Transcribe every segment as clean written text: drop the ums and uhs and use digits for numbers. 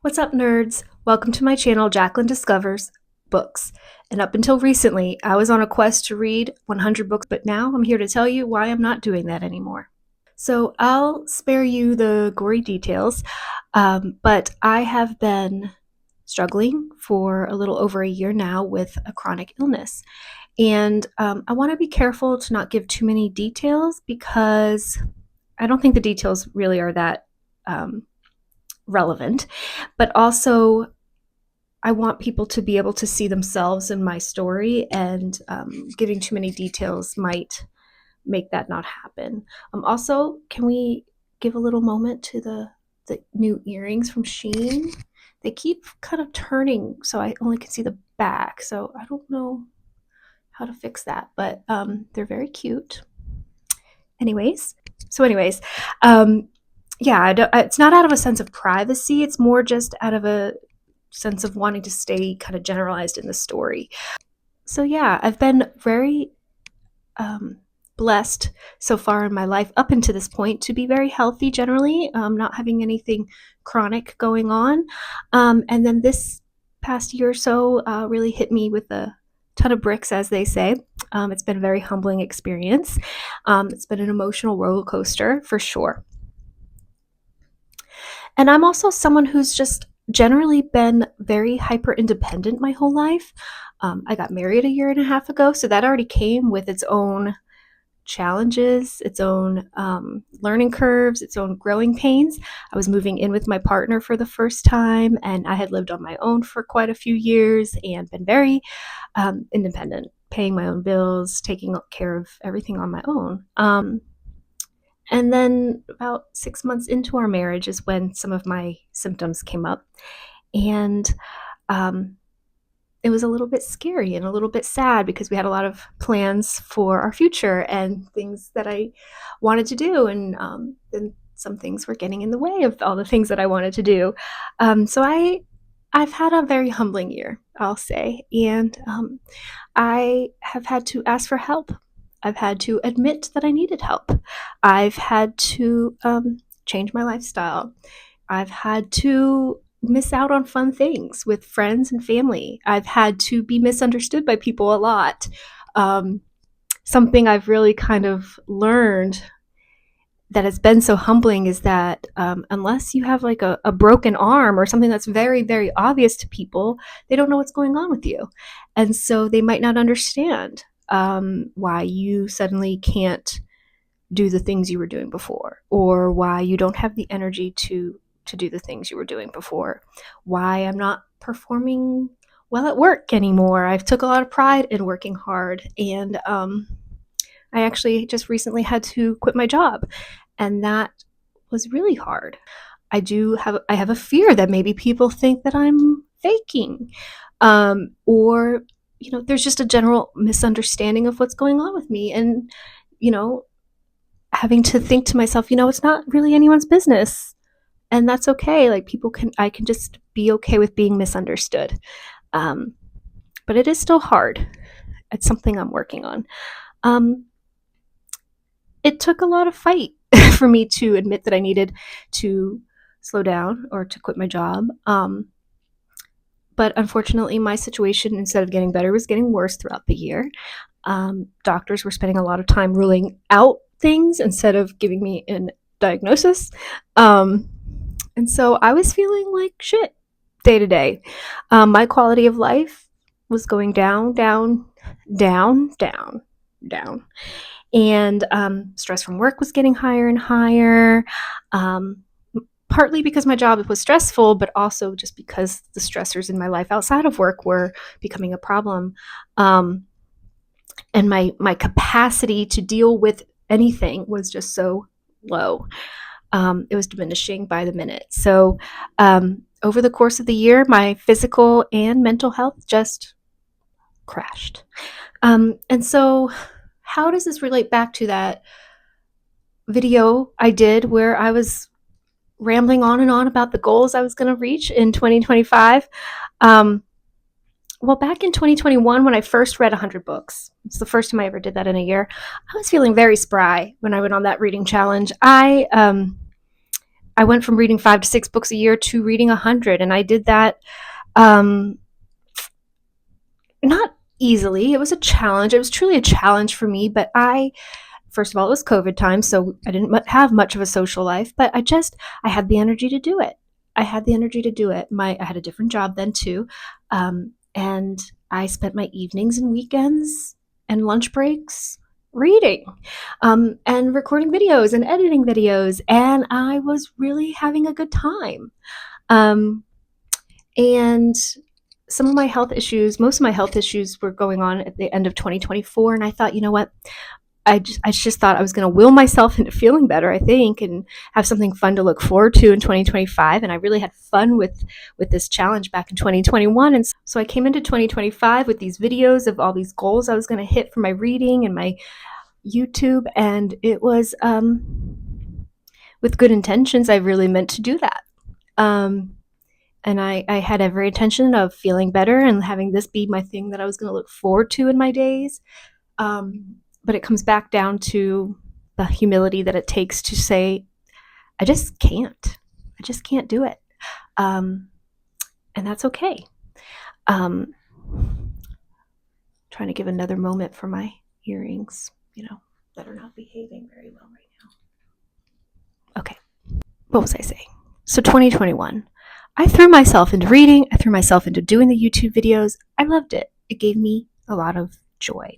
What's up, nerds? Welcome to my channel, Jacqueline Discovers Books. And up until recently, I was on a quest to read 100 books, but now I'm here to tell you why I'm not doing that anymore. So I'll spare you the gory details, but I have been struggling for a little over a year now with a chronic illness. And I want to be careful to not give too many details because I don't think the details really are that relevant, but also I want people to be able to see themselves in my story, and giving too many details might make that not happen. Also, can we give a little moment to the new earrings from Shein? They keep kind of turning, so I only can see the back. So I don't know how to fix that, but they're very cute. Anyways, yeah, it's not out of a sense of privacy. It's more just out of a sense of wanting to stay kind of generalized in the story. So yeah, I've been very blessed so far in my life up until this point to be very healthy generally, not having anything chronic going on. And then this past year or so really hit me with a ton of bricks, as they say. It's been a very humbling experience. It's been an emotional roller coaster for sure. And I'm also someone who's just generally been very hyper independent my whole life. I got married a year and a half ago, so that already came with its own challenges, its own learning curves, its own growing pains. I was moving in with my partner for the first time, and I had lived on my own for quite a few years and been very independent, paying my own bills, taking care of everything on my own. And then about 6 months into our marriage is when some of my symptoms came up. And it was a little bit scary and a little bit sad because we had a lot of plans for our future and things that I wanted to do. And then some things were getting in the way of all the things that I wanted to do. So I've had a very humbling year, I'll say. And I have had to ask for help. I've had to admit that I needed help. I've had to change my lifestyle. I've had to miss out on fun things with friends and family. I've had to be misunderstood by people a lot. Something I've really kind of learned that has been so humbling is that unless you have like a broken arm or something that's very, very obvious to people, they don't know what's going on with you. And so they might not understand why you suddenly can't do the things you were doing before, or why you don't have the energy to do the things you were doing before, why I'm not performing well at work anymore. I've took a lot of pride in working hard, and I actually just recently had to quit my job, and that was really hard. I have a fear that maybe people think that I'm faking, or there's just a general misunderstanding of what's going on with me, and having to think to myself, it's not really anyone's business, and that's okay. Like I can just be okay with being misunderstood. But it is still hard. It's something I'm working on. It took a lot of fight for me to admit that I needed to slow down or to quit my job. But unfortunately, my situation, instead of getting better, was getting worse throughout the year. Doctors were spending a lot of time ruling out things instead of giving me a diagnosis. And so I was feeling like shit day to day. My quality of life was going down, down, down, down, down. And stress from work was getting higher and higher. Partly because my job was stressful, but also just because the stressors in my life outside of work were becoming a problem. And my capacity to deal with anything was just so low. It was diminishing by the minute. So over the course of the year, my physical and mental health just crashed. And so how does this relate back to that video I did where I was rambling on and on about the goals I was going to reach in 2025? Well, back in 2021, when I first read 100 books, it's the first time I ever did that in a year, I was feeling very spry when I went on that reading challenge. I I went from reading 5 to 6 books a year to reading 100, and I did that um, not easily. It was a challenge. It was truly a challenge for me, but first of all, it was COVID time, so I didn't have much of a social life, but I had the energy to do it. I had the energy to do it. I had a different job then too. And I spent my evenings and weekends and lunch breaks reading, and recording videos and editing videos. And I was really having a good time. And most of my health issues were going on at the end of 2024. And I thought, you know what? I just thought I was going to will myself into feeling better, I think, and have something fun to look forward to in 2025. And I really had fun with this challenge back in 2021. And so I came into 2025 with these videos of all these goals I was going to hit for my reading and my YouTube. And it was, with good intentions, I really meant to do that. And I had every intention of feeling better and having this be my thing that I was going to look forward to in my days. But it comes back down to the humility that it takes to say, I just can't do it. And that's okay. Trying to give another moment for my earrings, that are not behaving very well right now. Okay. What was I saying? So 2021, I threw myself into reading. I threw myself into doing the YouTube videos. I loved it. It gave me a lot of joy.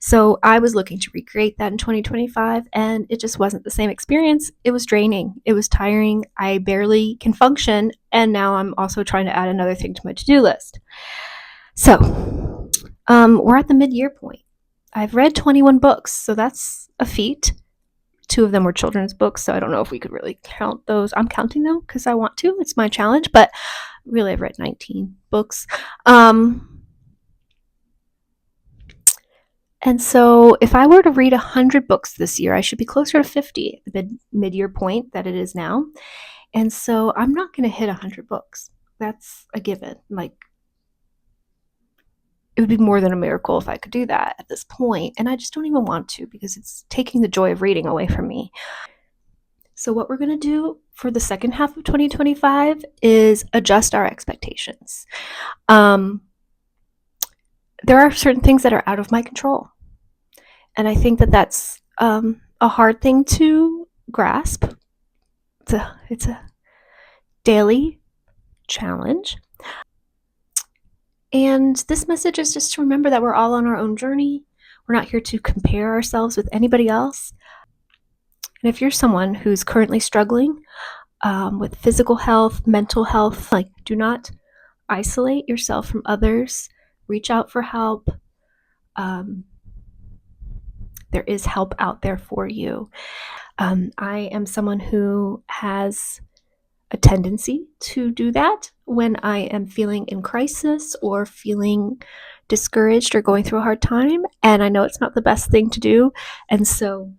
So I was looking to recreate that in 2025, and it just wasn't the same experience. It was draining. It was tiring. I barely can function, and now I'm also trying to add another thing to my to-do list. So we're at the mid-year point. I've read 21 books, so that's a feat. 2 of them were children's books, so I don't know if we could really count those. I'm counting them because I want to. It's my challenge, but really I've read 19 books. And so if I were to read 100 books this year, I should be closer to 50 at the mid-year point that it is now. And so I'm not going to hit 100 books. That's a given. Like, it would be more than a miracle if I could do that at this point. And I just don't even want to, because it's taking the joy of reading away from me. So what we're going to do for the second half of 2025 is adjust our expectations. There are certain things that are out of my control. And I think that that's a hard thing to grasp. It's a daily challenge. And this message is just to remember that we're all on our own journey. We're not here to compare ourselves with anybody else. And if you're someone who's currently struggling with physical health, mental health, do not isolate yourself from others. Reach out for help. There is help out there for you. I am someone who has a tendency to do that when I am feeling in crisis or feeling discouraged or going through a hard time. And I know it's not the best thing to do. And so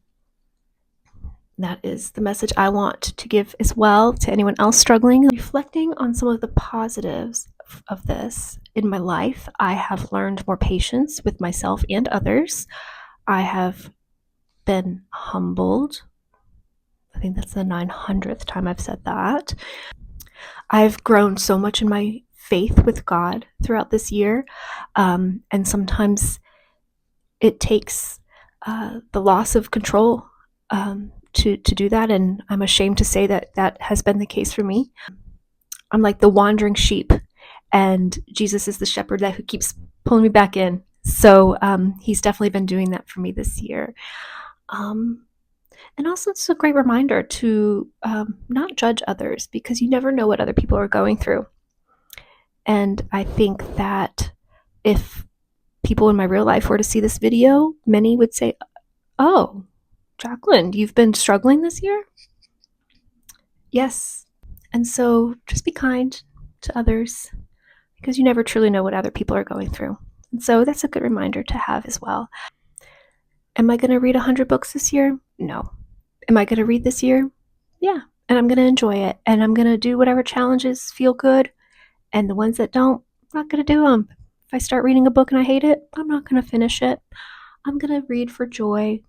that is the message I want to give as well to anyone else struggling. Reflecting on some of the positives of this in my life, I have learned more patience with myself and others. I have been humbled. I think that's the 900th time I've said that. I've grown so much in my faith with God throughout this year. And sometimes it takes the loss of control to do that. And I'm ashamed to say that that has been the case for me. I'm like the wandering sheep, and Jesus is the shepherd who keeps pulling me back in. So he's definitely been doing that for me this year. And also, it's a great reminder to not judge others, because you never know what other people are going through. And I think that if people in my real life were to see this video, many would say, "Oh, Jacqueline, you've been struggling this year?" Yes. And so just be kind to others, because you never truly know what other people are going through. And so that's a good reminder to have as well. Am I going to read 100 books this year? No. Am I going to read this year? Yeah. And I'm going to enjoy it. And I'm going to do whatever challenges feel good. And the ones that don't, I'm not going to do them. If I start reading a book and I hate it, I'm not going to finish it. I'm going to read for joy.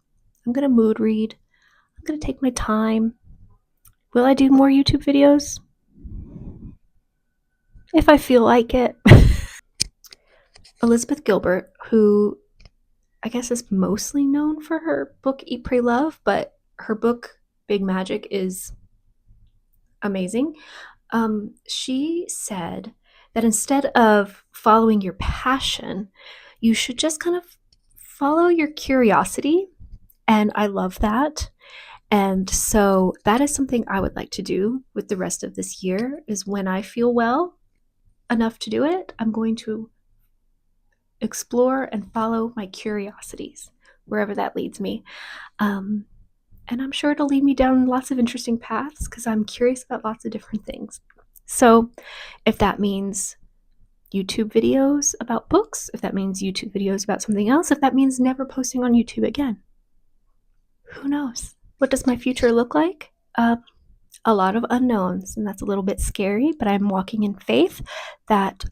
I'm going to mood read. I'm going to take my time. Will I do more YouTube videos? If I feel like it. Elizabeth Gilbert, who I guess is mostly known for her book Eat, Pray, Love, but her book Big Magic is amazing. She said that instead of following your passion, you should just kind of follow your curiosity. And I love that. And so that is something I would like to do with the rest of this year is when I feel well enough to do it, I'm going to explore and follow my curiosities wherever that leads me. Um, and I'm sure it'll lead me down lots of interesting paths because I'm curious about lots of different things. So, if that means YouTube videos about books, if that means YouTube videos about something else, if that means never posting on YouTube again, who knows? What does my future look like? A lot of unknowns, and that's a little bit scary, but I'm walking in faith that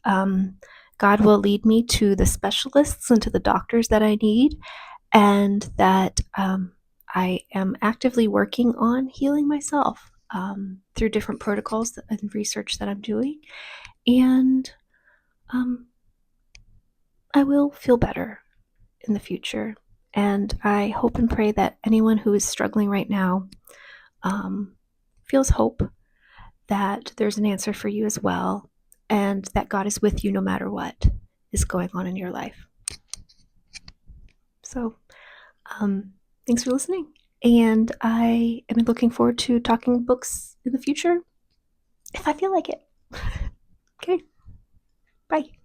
God will lead me to the specialists and to the doctors that I need, and that I am actively working on healing myself through different protocols and research that I'm doing. And I will feel better in the future. And I hope and pray that anyone who is struggling right now feels hope, that there's an answer for you as well, and that God is with you no matter what is going on in your life. So, thanks for listening. And I am looking forward to talking books in the future if I feel like it. Okay, bye.